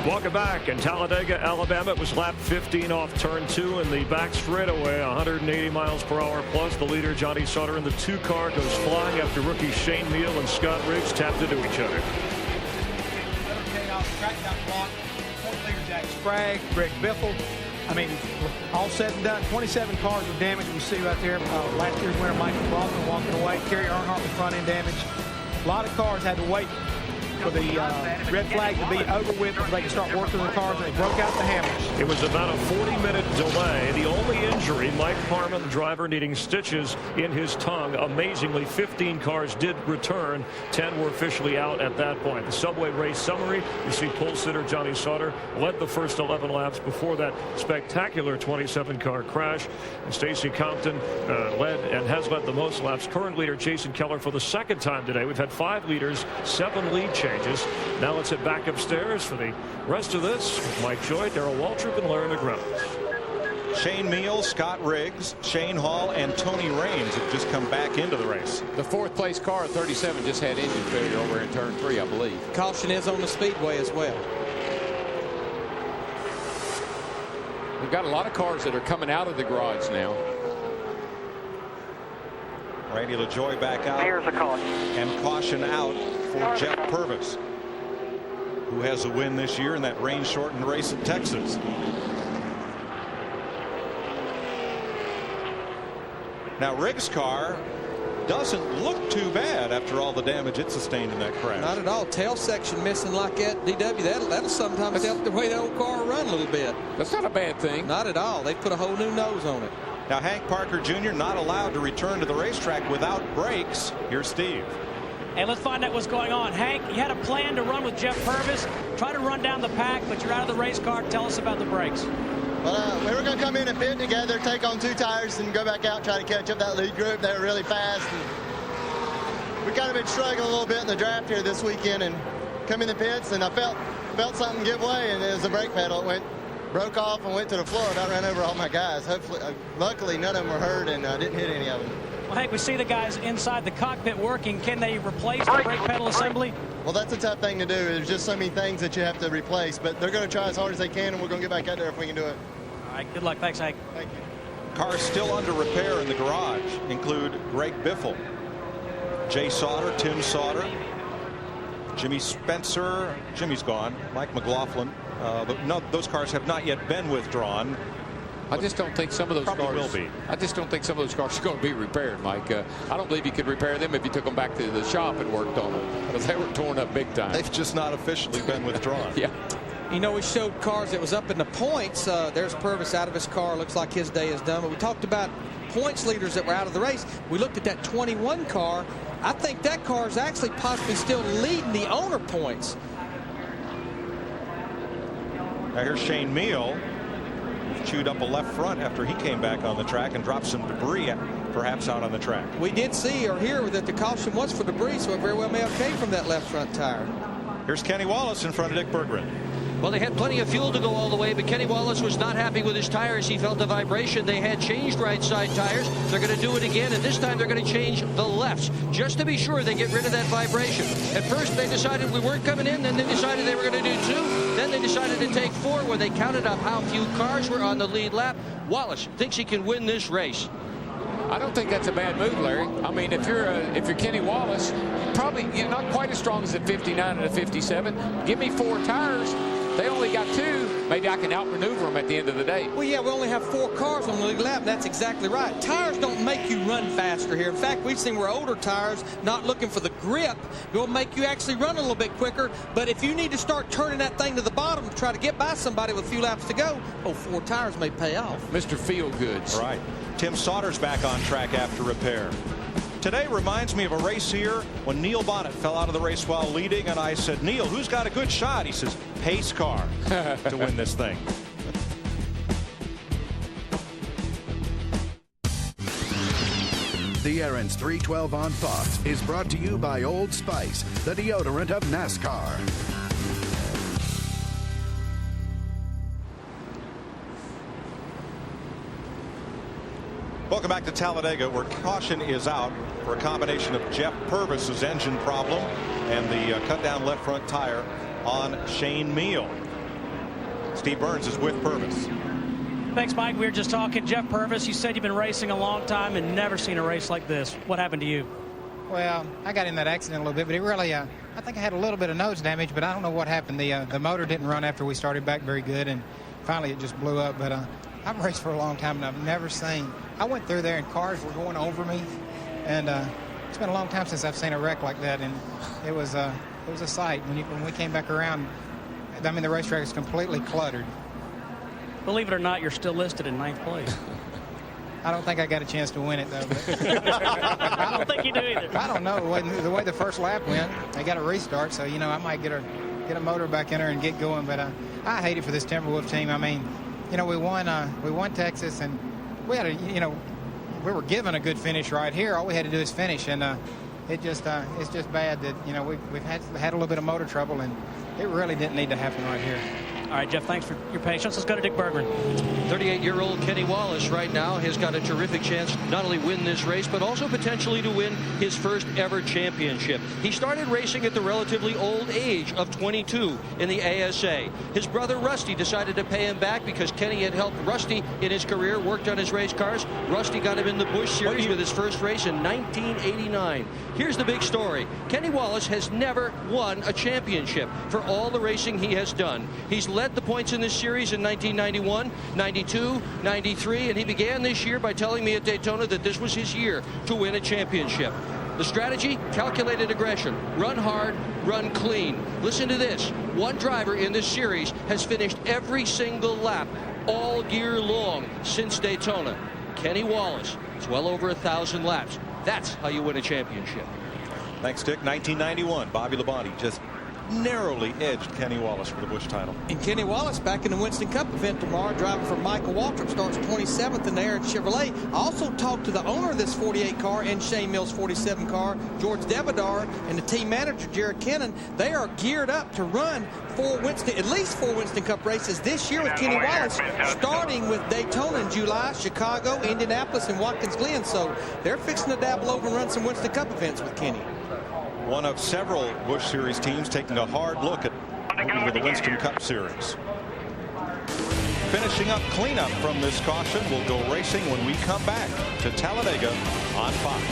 Welcome back in Talladega, Alabama. It was lap 15 off turn 2 in the back straightaway, 180 miles per hour plus. The leader, Johnny Sauter, in the 2 car goes flying after rookie Shane Meal and Scott Riggs tapped into each other. Jack Sprague, Greg Biffle. I mean, all said and done, 27 cars were damaged. We see right there last year's winner, Mike McLaughlin, walking away. Kerry Earnhardt with front end damage. A lot of cars had to wait for the red flag to be over with before they could start working the cars, and they broke out the hammers. It was about a 40-minute delay. The only injury, Mike Harmon, the driver, needing stitches in his tongue. Amazingly, 15 cars did return. 10 were officially out at that point. The Subway race summary, you see pole sitter Johnny Sauter led the first 11 laps before that spectacular 27-car crash. And Stacey Compton led and has led the most laps. Current leader Jason Keller for the second time today. We've had 5 leaders, 7 lead changes. Now let's head back upstairs for the rest of this with Mike Joy, Darrell Waltrip, and Larry McGrath. Shane Meal, Scott Riggs, Shane Hall, and Tony Raines have just come back into the race. The 4th place car, 37, just had engine failure over in turn 3, I believe. Caution is on the speedway as well. We've got a lot of cars that are coming out of the garage now. Randy LaJoie back out. Here's a caution. And caution out for Jeff Purvis, who has a win this year in that rain-shortened race at Texas. Now Riggs' car doesn't look too bad after all the damage it sustained in that crash. Not at all. Tail section missing like that, DW, that'll sometimes help the way the old car run a little bit. That's not a bad thing. Not at all. They put a whole new nose on it. Now Hank Parker Jr. not allowed to return to the racetrack without brakes. Here's Steve. Hey, let's find out what's going on. Hank, you had a plan to run with Jeff Purvis, try to run down the pack, but you're out of the race car. Tell us about the brakes. Well, we were going to come in and pit together, take on 2 tires, and go back out and try to catch up that lead group. They were really fast. And we kind of been struggling a little bit in the draft here this weekend, and come in the pits, and I felt something give way, and it was the brake pedal. It broke off and went to the floor. About ran over all my guys. Hopefully, luckily, none of them were hurt, and I didn't hit any of them. Well, Hank, we see the guys inside the cockpit working. Can they replace the brake pedal assembly? Well, that's a tough thing to do. There's just so many things that you have to replace, but they're going to try as hard as they can, and we're going to get back out there if we can do it. All right, good luck. Thanks, Hank. Thank you. Cars still under repair in the garage include Greg Biffle, Jay Sauter, Tim Sauter, Jimmy Spencer. Jimmy's gone. Mike McLaughlin. No, those cars have not yet been withdrawn. I just don't think some of those cars will be. I just don't think some of those cars are going to be repaired, Mike. I don't believe you could repair them if you took them back to the shop and worked on them, because they were torn up big time. They've just not officially been withdrawn. Yeah. You know, we showed cars that was up in the points. There's Purvis out of his car. Looks like his day is done. But we talked about points leaders that were out of the race. We looked at that 21 car. I think that car is actually possibly still leading the owner points. Now here's Shane Meal. Chewed up a left front after he came back on the track and dropped some debris perhaps out on the track. We did see or hear that the caution was for debris, so it very well may have came from that left front tire. Here's Kenny Wallace in front of Dick Berggren. Well, they had plenty of fuel to go all the way, but Kenny Wallace was not happy with his tires. He felt the vibration. They had changed right side tires. They're going to do it again, and this time they're going to change the lefts, just to be sure they get rid of that vibration. At first, they decided we weren't coming in, then they decided they were going to do 2, then they decided to take 4, where they counted up how few cars were on the lead lap. Wallace thinks he can win this race. I don't think that's a bad move, Larry. I mean, if you're Kenny Wallace, probably not quite as strong as the 59 and the 57. Give me 4 tires. They only got 2. Maybe I can outmaneuver them at the end of the day. Well, yeah, we only have 4 cars on the lead lap. That's exactly right. Tires don't make you run faster here. In fact, we've seen where older tires, not looking for the grip, will make you actually run a little bit quicker. But if you need to start turning that thing to the bottom to try to get by somebody with a few laps to go, 4 tires may pay off. Mr. Feelgoods. Right. Tim Sauter's back on track after repair. Today reminds me of a race here when Neil Bonnet fell out of the race while leading, and I said, Neil, who's got a good shot? He says, pace car to win this thing. The Aaron's 312 on Fox is brought to you by Old Spice, the deodorant of NASCAR. Welcome back to Talladega, where caution is out for a combination of Jeff Purvis's engine problem and the cut down left front tire on Shane Meal. Steve Burns is with Purvis. Thanks, Mike. We were just talking. Jeff Purvis, you said you've been racing a long time and never seen a race like this. What happened to you? Well, I got in that accident a little bit, but it really, I think I had a little bit of nose damage, but I don't know what happened. The motor didn't run after we started back very good, and finally it just blew up. But I've raced for a long time, and I've never seen. I went through there, and cars were going over me, and it's been a long time since I've seen a wreck like that, and it was a sight. When we came back around, I mean, the racetrack is completely cluttered. Believe it or not, you're still listed in 9th place. I don't think I got a chance to win it, though. I don't think you do either. I don't know the way the first lap went. They got a restart, so I might get a motor back in there and get going. But I hate it for this Timberwolf team. I mean, we won Texas, and we had we were given a good finish right here. All we had to do is finish, and it's just bad that we've had a little bit of motor trouble, and it really didn't need to happen right here. All right, Jeff, thanks for your patience. Let's go to Dick Bergman. 38-year-old Kenny Wallace right now has got a terrific chance not only win this race, but also potentially to win his first ever championship. He started racing at the relatively old age of 22 in the ASA. His brother Rusty decided to pay him back because Kenny had helped Rusty in his career, worked on his race cars. Rusty got him in the Busch Series with his first race in 1989. Here's the big story. Kenny Wallace has never won a championship for all the racing he has done. He's led the points in this series in 1991, 92, 93, and he began this year by telling me at Daytona that this was his year to win a championship. The strategy, calculated aggression, run hard, run clean. Listen to this. One driver in this series has finished every single lap all year long since Daytona. Kenny Wallace. It's well over 1,000 laps. That's how you win a championship. Thanks, Dick. 1991, Bobby Labonte just narrowly edged Kenny Wallace for the Busch title. And Kenny Wallace back in the Winston Cup event tomorrow, driving for Michael Waltrip, starts 27th in the Aaron Chevrolet. I also talked to the owner of this 48 car and Shane Mills 47 car, George Devidar, and the team manager, Jared Kennan. They are geared up to run at least four Winston Cup races this year with Kenny Wallace, starting with Daytona in July, Chicago, Indianapolis, and Watkins Glen. So they're fixing to dabble over and run some Winston Cup events with Kenny. One of several Busch Series teams taking a hard look at moving to the Winston Cup Series. Finishing up cleanup from this caution, we'll go racing when we come back to Talladega on Fox.